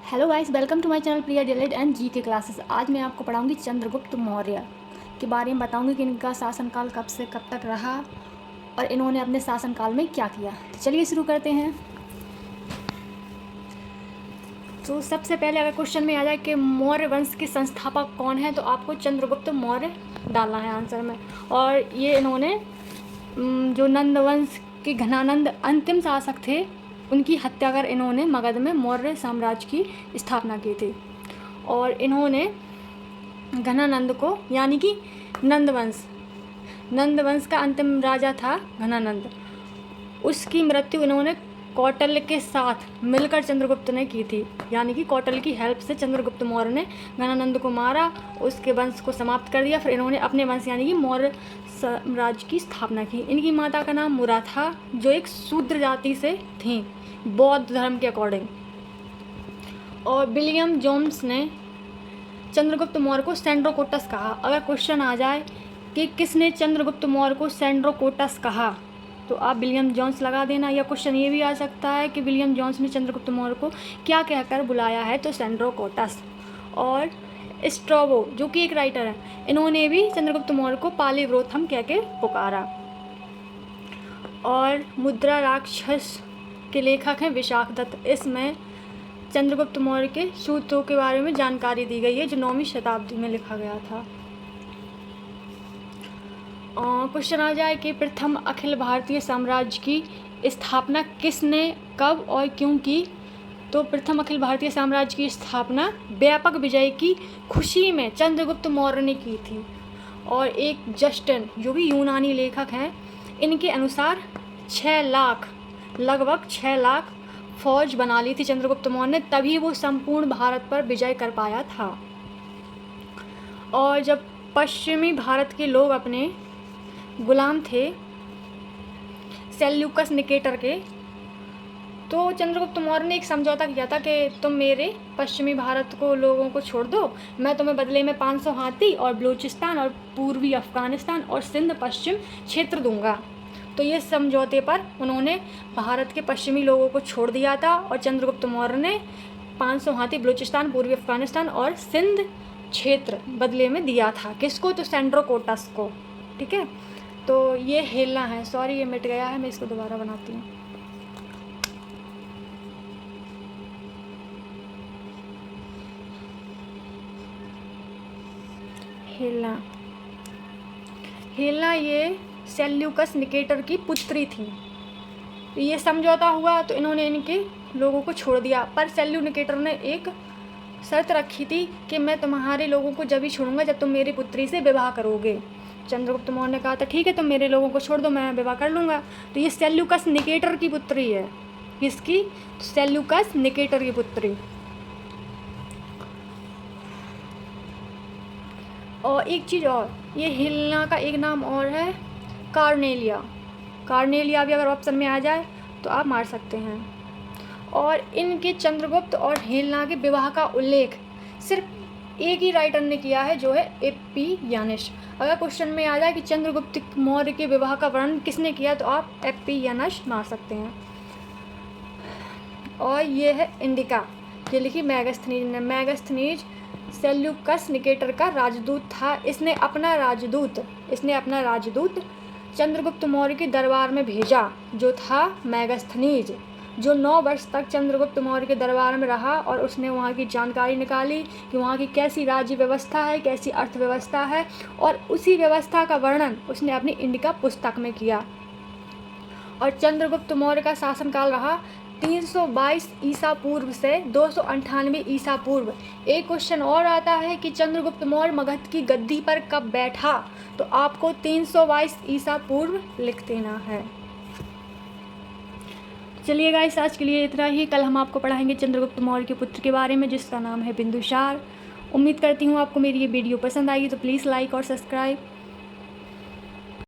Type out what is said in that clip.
Hello guys, welcome to my channel Priya डिलेट and जी के क्लासेस। आज मैं आपको पढ़ाऊंगी चंद्रगुप्त मौर्य के बारे में, बताऊंगी कि इनका शासनकाल कब से कब तक रहा और इन्होंने अपने शासनकाल में क्या किया। तो चलिए शुरू करते हैं। तो सबसे पहले अगर क्वेश्चन में आ जाए कि मौर्य वंश के संस्थापक कौन है, तो आपको चंद्रगुप्त मौर्य डालना है आंसर में। और ये इन्होंने जो नंद वंश के घनानंद अंतिम शासक थे, उनकी हत्या कर इन्होंने मगध में मौर्य साम्राज्य की स्थापना की थी। और इन्होंने घनानंद को, यानी कि नंद वंश का अंतिम राजा था घनानंद, उसकी मृत्यु इन्होंने कौटल्य के साथ मिलकर चंद्रगुप्त ने की थी। यानी कि कौटल्य की हेल्प से चंद्रगुप्त मौर्य ने घनानंद को मारा, उसके वंश को समाप्त कर दिया। फिर इन्होंने अपने वंश यानी कि मौर्य साम्राज्य की स्थापना की। इनकी माता का नाम मुरा था, जो एक शूद्र जाति से थी बौद्ध धर्म के अकॉर्डिंग। और विलियम जोन्स ने चंद्रगुप्त मौर्य को सेंड्रोकोटस कहा। अगर क्वेश्चन आ जाए कि किसने चंद्रगुप्त मौर्य को सेंड्रोकोटस कहा, तो आप विलियम जोन्स लगा देना। या क्वेश्चन ये भी आ सकता है कि विलियम जोन्स ने चंद्रगुप्त मौर्य को क्या कहकर बुलाया है, तो सेंड्रोकोटस। और स्ट्रैबो, जो कि एक राइटर है, इन्होंने भी चंद्रगुप्त मौर्य को पालिव्रोथम कह के पुकारा। और मुद्रा राक्षस के लेखक हैं विशाखदत्त। इसमें चंद्रगुप्त मौर्य के सूत्रों के बारे में जानकारी दी गई है, जो 9वीं शताब्दी में लिखा गया था। क्वेश्चन आ जाए कि प्रथम अखिल भारतीय साम्राज्य की स्थापना किसने, कब और क्यों की, तो प्रथम अखिल भारतीय साम्राज्य की स्थापना व्यापक विजय की खुशी में चंद्रगुप्त मौर्य ने की थी। और एक जस्टिन, जो भी यूनानी लेखक हैं, इनके अनुसार 6 लाख, लगभग 6 लाख फौज बना ली थी चंद्रगुप्त मौर्य ने, तभी वो संपूर्ण भारत पर विजय कर पाया था। और जब पश्चिमी भारत के लोग अपने गुलाम थे सेल्यूकस निकेटर के, तो चंद्रगुप्त मौर्य ने एक समझौता किया था कि तुम मेरे पश्चिमी भारत को लोगों को छोड़ दो, मैं तुम्हें बदले में 500 हाथी और बलूचिस्तान और पूर्वी अफगानिस्तान और सिंध पश्चिम क्षेत्र दूंगा। तो ये समझौते पर उन्होंने भारत के पश्चिमी लोगों को छोड़ दिया था, और चंद्रगुप्त मौर्य ने 500 हाथी, बलूचिस्तान, पूर्वी अफगानिस्तान और सिंध क्षेत्र बदले में दिया था। किसको, तो सेंड्रोकोटस को। ठीक है, तो ये हेलना है, सॉरी ये मिट गया है, मैं इसको दोबारा बनाती हूँ। हेलना ये सेल्यूकस निकेटर की पुत्री थी। तो ये समझौता हुआ, तो इन्होंने इनके लोगों को छोड़ दिया। पर सेल्यू निकेटर ने एक शर्त रखी थी कि मैं तुम्हारे लोगों को जब ही छोड़ूंगा जब तुम मेरी पुत्री से विवाह करोगे। चंद्रगुप्त मौर्य ने कहा था ठीक है, तुम मेरे लोगों को छोड़ दो, मैं विवाह कर लूँगा। तो ये सेल्यूकस निकेटर की पुत्री है। किसकी, सेल्यूकस निकेटर की पुत्री। और एक चीज़ और, ये हेलेना का एक नाम और है कार्नेलिया। कार्नेलिया भी अगर ऑप्शन में आ जाए तो आप मार सकते हैं। और इनके चंद्रगुप्त और हेलेना के विवाह का उल्लेख सिर्फ एक ही राइटर ने किया है, जो है एप्पियानस। अगर क्वेश्चन में आ जाए कि चंद्रगुप्त मौर्य के विवाह का वर्णन किसने किया, तो आप एप्पियानस मार सकते हैं। और ये है इंडिका, ये लिखी मैगस्थनीज ने। मैगस्थनीज सेल्यूकस निकेटर का राजदूत था। इसने अपना राजदूत चंद्रगुप्त मौर्य के दरबार में भेजा, जो था मैगस्थनीज, जो 9 वर्ष तक चंद्रगुप्त मौर्य के दरबार में रहा। और उसने वहाँ की जानकारी निकाली कि वहाँ की कैसी राज्य व्यवस्था है, कैसी अर्थव्यवस्था है, और उसी व्यवस्था का वर्णन उसने अपनी इंडिका पुस्तक में किया। और चंद्रगुप्त मौर्य का शासनकाल रहा 322 ईसा पूर्व से 298 ईसा पूर्व। एक क्वेश्चन और आता है कि चंद्रगुप्त मौर्य मगध की गद्दी पर कब बैठा, तो आपको 322 ईसा पूर्व लिख देना है। चलिए गाइस, आज के लिए इतना ही। कल हम आपको पढ़ाएंगे चंद्रगुप्त मौर्य के पुत्र के बारे में, जिसका नाम है बिंदुसार। उम्मीद करती हूँ आपको मेरी ये वीडियो पसंद आएगी, तो प्लीज़ लाइक और सब्सक्राइब